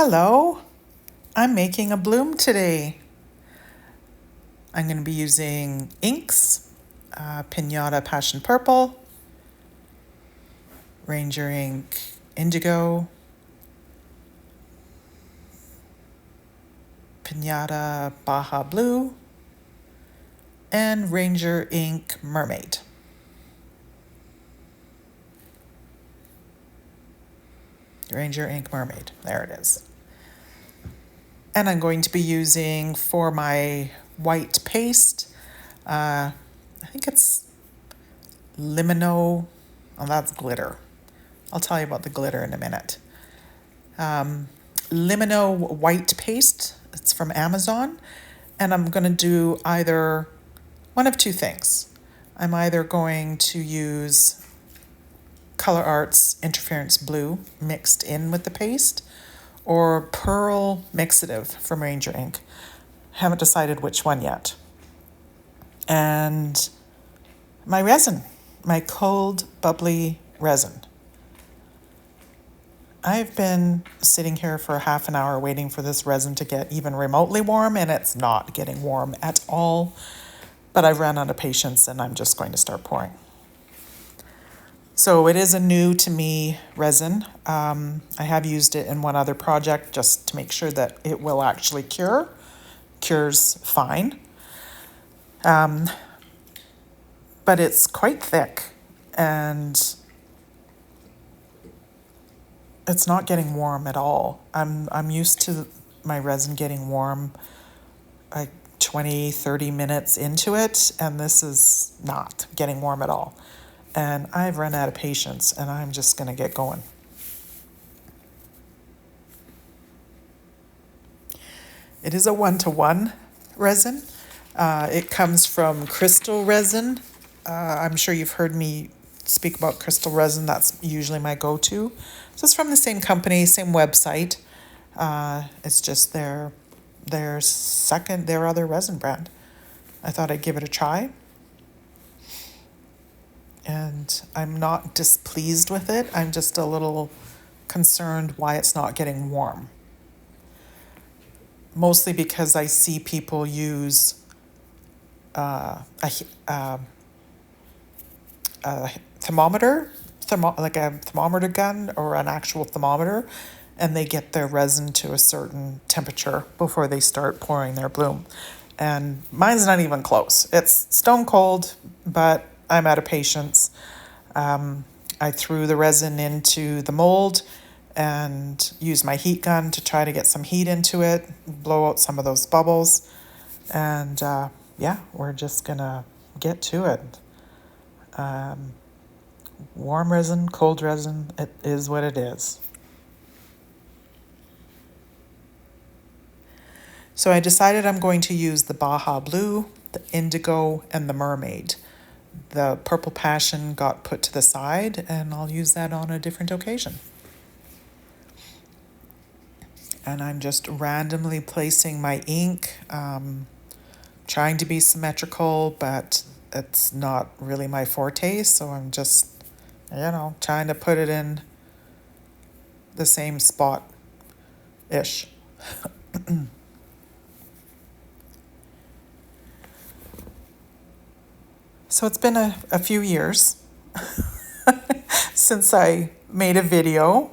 Hello, I'm making a bloom today. I'm going to be using inks, Pinata Passion Purple, Ranger ink Indigo, Pinata Baja Blue, and Ranger ink Mermaid. Ranger ink Mermaid, there it is. And I'm going to be using, for my white paste, I think it's Limino, oh that's glitter. I'll tell you about the glitter in a minute. Limino white paste, it's from Amazon, and I'm going to do either one of two things. I'm either going to use Color Arts Interference Blue mixed in with the paste, or Pearl Mixative from Ranger Ink. Haven't decided which one yet. And my resin, my cold, bubbly resin. I've been sitting here for half an hour waiting for this resin to get even remotely warm, and it's not getting warm at all. But I've run out of patience, and I'm just going to start pouring. So it is a new to me resin. I have used it in one other project just to make sure that it will actually cure. Cures fine. But it's quite thick, and it's not getting warm at all. I'm used to my resin getting warm like 20, 30 minutes into it, and this is not getting warm at all. And I've run out of patience, and I'm just going to get going. It is a 1-to-1 resin. It comes from crystal resin. I'm sure you've heard me speak about crystal resin. That's usually my go-to. So it's from the same company, same website. It's just their other resin brand. I thought I'd give it a try. And I'm not displeased with it. I'm just a little concerned why it's not getting warm. Mostly because I see people use a thermometer, like a thermometer gun or an actual thermometer, and they get their resin to a certain temperature before they start pouring their bloom. And mine's not even close. It's stone cold, but I'm out of patience. I threw the resin into the mold and used my heat gun to try to get some heat into it, blow out some of those bubbles. And yeah, we're just gonna get to it. Warm resin, cold resin, it is what it is. So I decided I'm going to use the Baja Blue, the Indigo, and the Mermaid. The Purple Passion got put to the side, and I'll use that on a different occasion. And I'm just randomly placing my ink, trying to be symmetrical, but it's not really my forte, so I'm just, trying to put it in the same spot-ish. So it's been a few years since I made a video.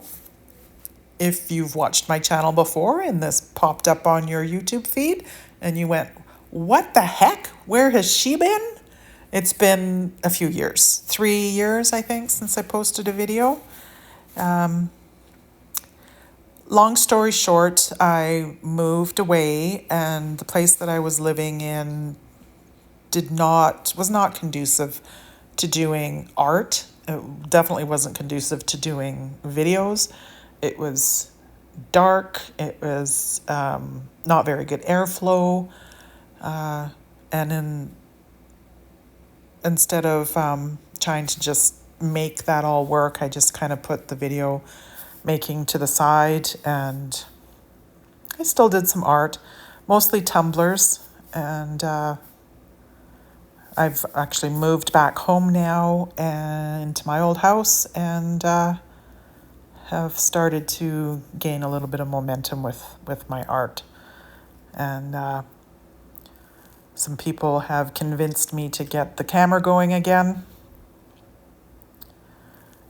If you've watched my channel before and this popped up on your YouTube feed and you went, what the heck? Where has she been? It's been a few years, 3 years, I think, since I posted a video. Long story short, I moved away, and the place that I was living in was not conducive to doing art. It definitely wasn't conducive to doing videos. It was dark. It was not very good airflow. And instead of trying to just make that all work, I just kind of put the video making to the side, and I still did some art, mostly tumblers, and I've actually moved back home now and to my old house, and have started to gain a little bit of momentum with my art. And some people have convinced me to get the camera going again.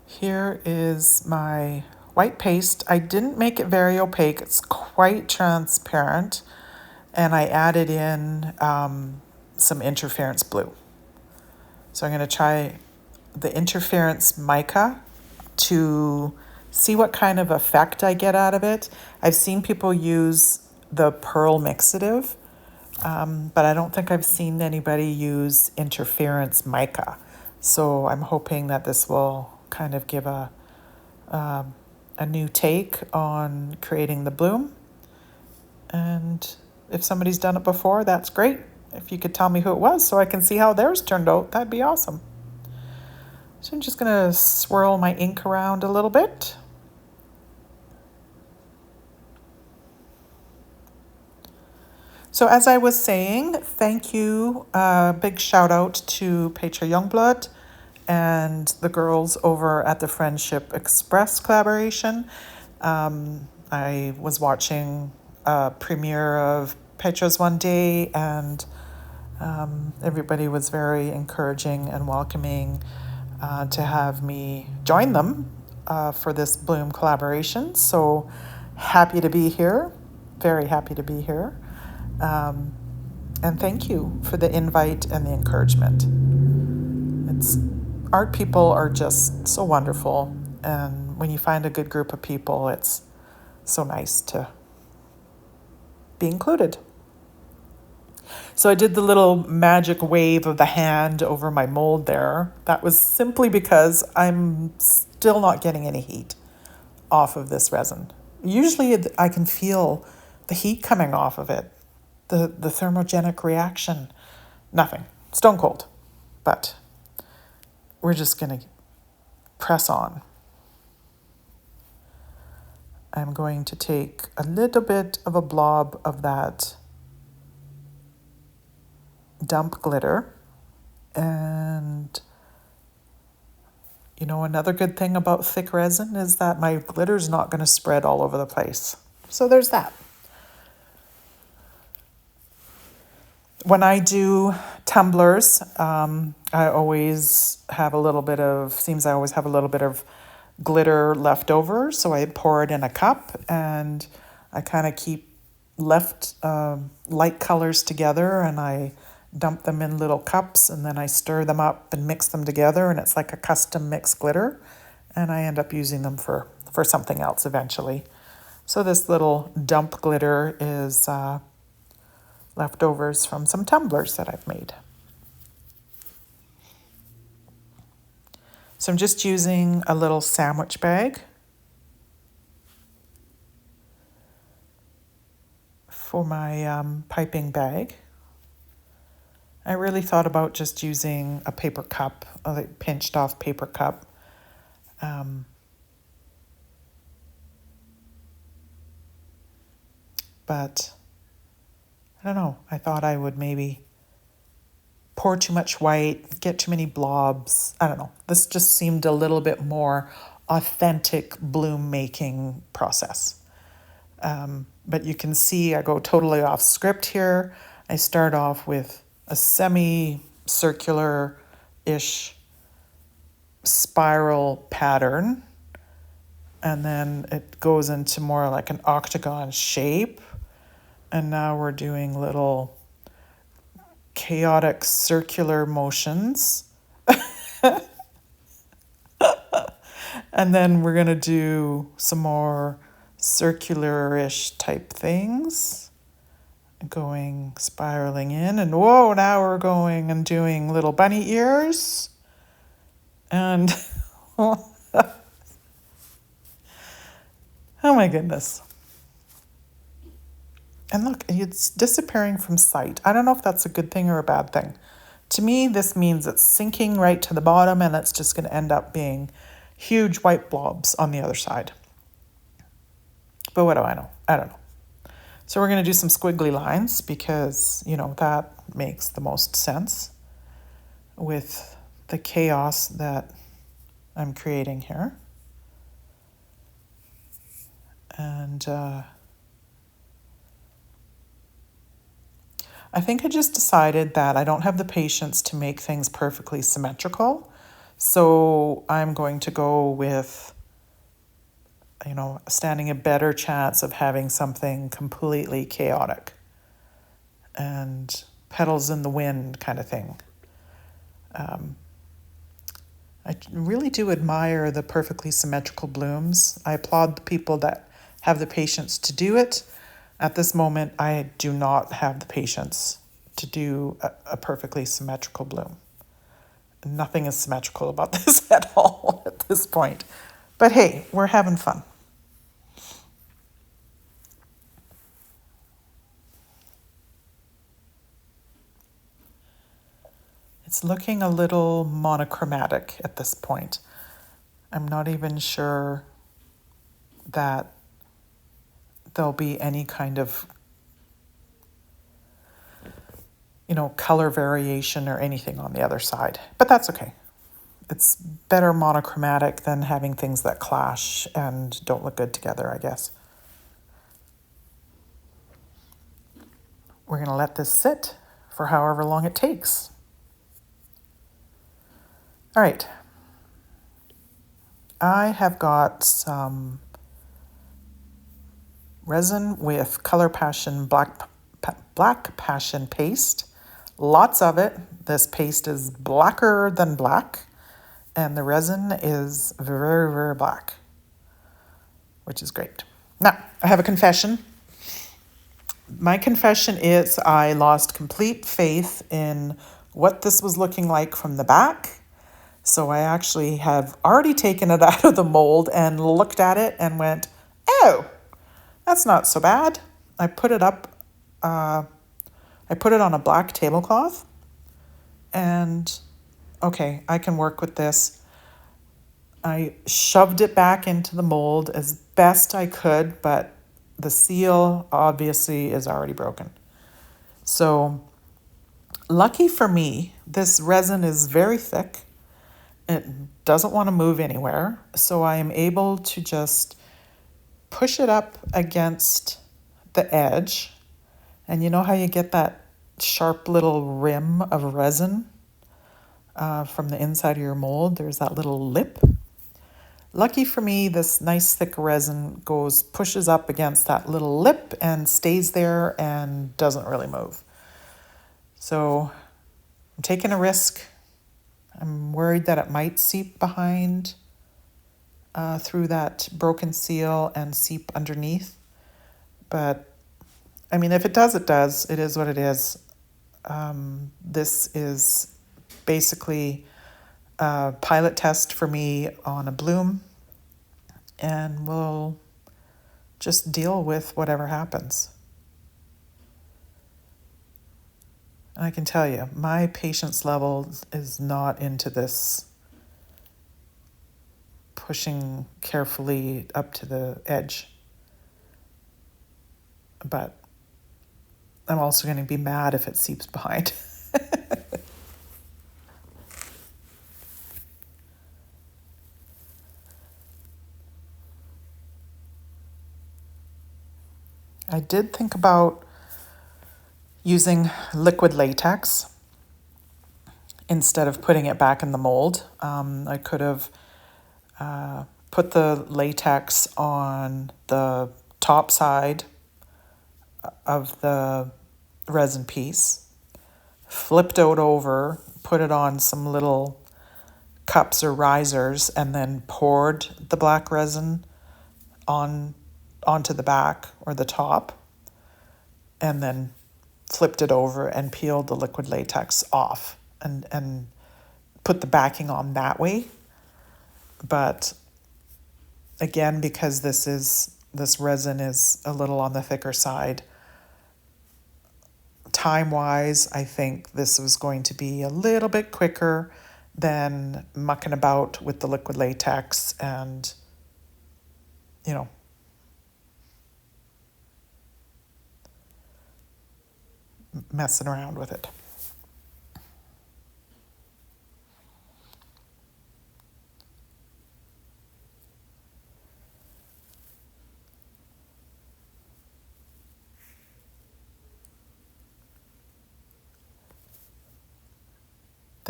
Here is my white paste. I didn't make it very opaque. It's quite transparent. And I added in some interference blue. So I'm going to try the interference mica to see what kind of effect I get out of it. I've seen people use the pearl mixative, but I don't think I've seen anybody use interference mica. So I'm hoping that this will kind of give a new take on creating the bloom. And if somebody's done it before, that's great. If you could tell me who it was so I can see how theirs turned out, that'd be awesome. So I'm just going to swirl my ink around a little bit. So as I was saying, thank you. Big shout out to Petra Youngblood and the girls over at the Friendship Express collaboration. I was watching a premiere of Petra's one day, and everybody was very encouraging and welcoming to have me join them for this Bloom collaboration. So happy to be here, very happy to be here. And thank you for the invite and the encouragement. Art people are just so wonderful, and when you find a good group of people, it's so nice to be included. So I did the little magic wave of the hand over my mold there. That was simply because I'm still not getting any heat off of this resin. Usually I can feel the heat coming off of it, the thermogenic reaction. Nothing. Stone cold. But we're just going to press on. I'm going to take a little bit of a blob of that dump glitter. And you know, another good thing about thick resin is that my glitter's not going to spread all over the place. So there's that. When I do tumblers, I always have a little bit of glitter left over. So I pour it in a cup and I kind of keep light colors together, and I dump them in little cups, and then I stir them up and mix them together, and it's like a custom mixed glitter, and I end up using them for something else eventually. So this little dump glitter is leftovers from some tumblers that I've made. So I'm just using a little sandwich bag for my piping bag. I really thought about just using a paper cup, a pinched off paper cup. But I don't know. I thought I would maybe pour too much white, get too many blobs. I don't know. This just seemed a little bit more authentic bloom making process. But you can see I go totally off script here. I start off with a semi-circular-ish spiral pattern, and then it goes into more like an octagon shape. And now we're doing little chaotic circular motions. And then we're going to do some more circular-ish type things. Going spiraling in, and whoa, now we're going and doing little bunny ears. And oh my goodness. And look, it's disappearing from sight. I don't know if that's a good thing or a bad thing. To me, this means it's sinking right to the bottom, and it's just going to end up being huge white blobs on the other side. But what do I know? I don't know. So we're going to do some squiggly lines because, you know, that makes the most sense with the chaos that I'm creating here. And I think I just decided that I don't have the patience to make things perfectly symmetrical. So I'm going to go with, standing a better chance of having something completely chaotic and petals in the wind kind of thing. I really do admire the perfectly symmetrical blooms. I applaud the people that have the patience to do it. At this moment, I do not have the patience to do a perfectly symmetrical bloom. Nothing is symmetrical about this at all at this point. But hey, we're having fun. It's looking a little monochromatic at this point. I'm not even sure that there'll be any kind of, color variation or anything on the other side. But that's okay. It's better monochromatic than having things that clash and don't look good together, I guess. We're going to let this sit for however long it takes. All right. I have got some resin with Color Passion Black Passion paste. Lots of it. This paste is blacker than black, and the resin is very, very black, which is great. Now, I have a confession. My confession is I lost complete faith in what this was looking like from the back. So I actually have already taken it out of the mold and looked at it and went, oh, that's not so bad. I put it up, I put it on a black tablecloth, and okay, I can work with this. I shoved it back into the mold as best I could, but the seal obviously is already broken. So lucky for me, this resin is very thick. It doesn't want to move anywhere. So I am able to just push it up against the edge. And you know how you get that sharp little rim of resin from the inside of your mold? There's that little lip. Lucky for me, this nice thick resin pushes up against that little lip and stays there and doesn't really move. So I'm taking a risk. I'm worried that it might seep behind through that broken seal and seep underneath. But I mean, if it does, it does. It is what it is. This is basically a pilot test for me on a bloom, and we'll just deal with whatever happens. And I can tell you, my patience level is not into this pushing carefully up to the edge. But I'm also going to be mad if it seeps behind. I did think about using liquid latex instead of putting it back in the mold. I could have put the latex on the top side of the resin piece, flipped it over, put it on some little cups or risers, and then poured the black resin onto the back or the top, and then flipped it over and peeled the liquid latex off and put the backing on that way. But again, because this resin is a little on the thicker side, time-wise, I think this was going to be a little bit quicker than mucking about with the liquid latex and, messing around with it.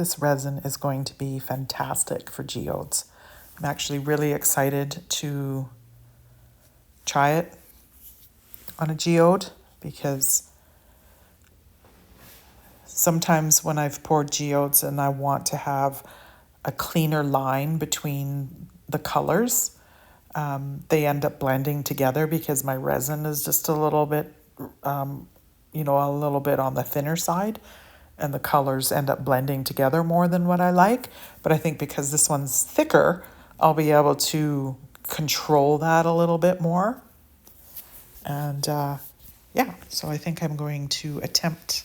this resin is going to be fantastic for geodes. I'm actually really excited to try it on a geode because sometimes when I've poured geodes and I want to have a cleaner line between the colors, they end up blending together because my resin is just a little bit, a little bit on the thinner side, and the colors end up blending together more than what I like. But I think because this one's thicker, I'll be able to control that a little bit more. And yeah, so I think I'm going to attempt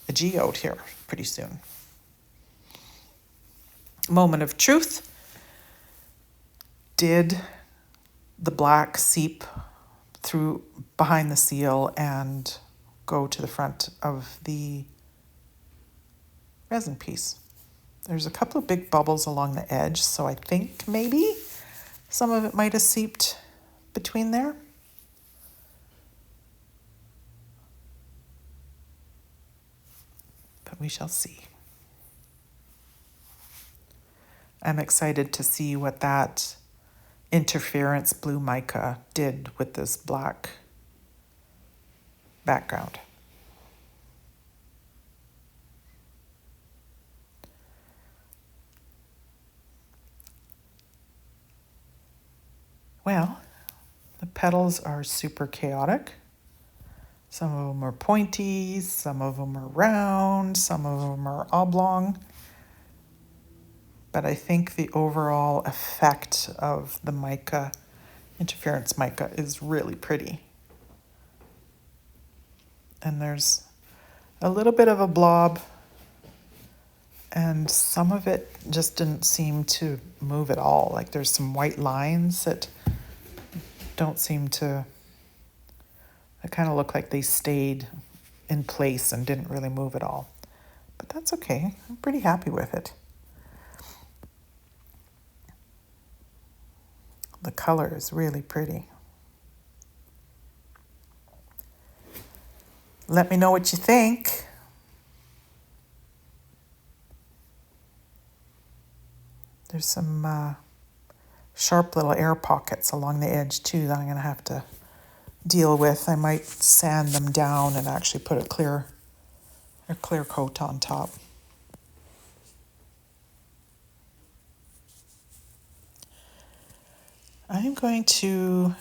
a geode here pretty soon. Moment of truth. Did the black seep through behind the seal and go to the front of the resin piece? There's a couple of big bubbles along the edge, so I think maybe some of it might have seeped between there. But we shall see. I'm excited to see what that interference blue mica did with this black background. Well, the petals are super chaotic. Some of them are pointy, some of them are round, some of them are oblong. But I think the overall effect of the mica, interference mica, is really pretty. And there's a little bit of a blob, and some of it just didn't seem to move at all. Like there's some white lines that don't seem to, they kind of look like they stayed in place and didn't really move at all. But that's okay. I'm pretty happy with it. The color is really pretty. Let me know what you think. There's some sharp little air pockets along the edge too that I'm going to have to deal with. I might sand them down and actually put a clear coat on top. I'm going to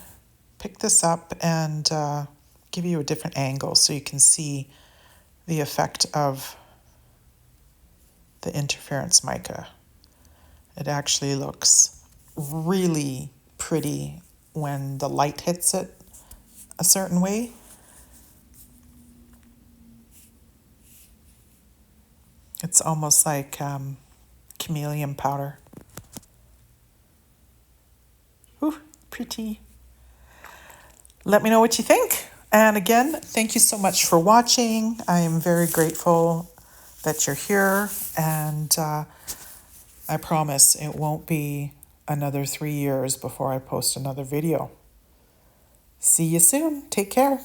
pick this up and give you a different angle so you can see the effect of the interference mica. It actually looks really pretty when the light hits it a certain way. It's almost like chameleon powder. Ooh, pretty. Let me know what you think. And again, thank you so much for watching. I am very grateful that you're here. And I promise it won't be another 3 years before I post another video. See you soon. Take care.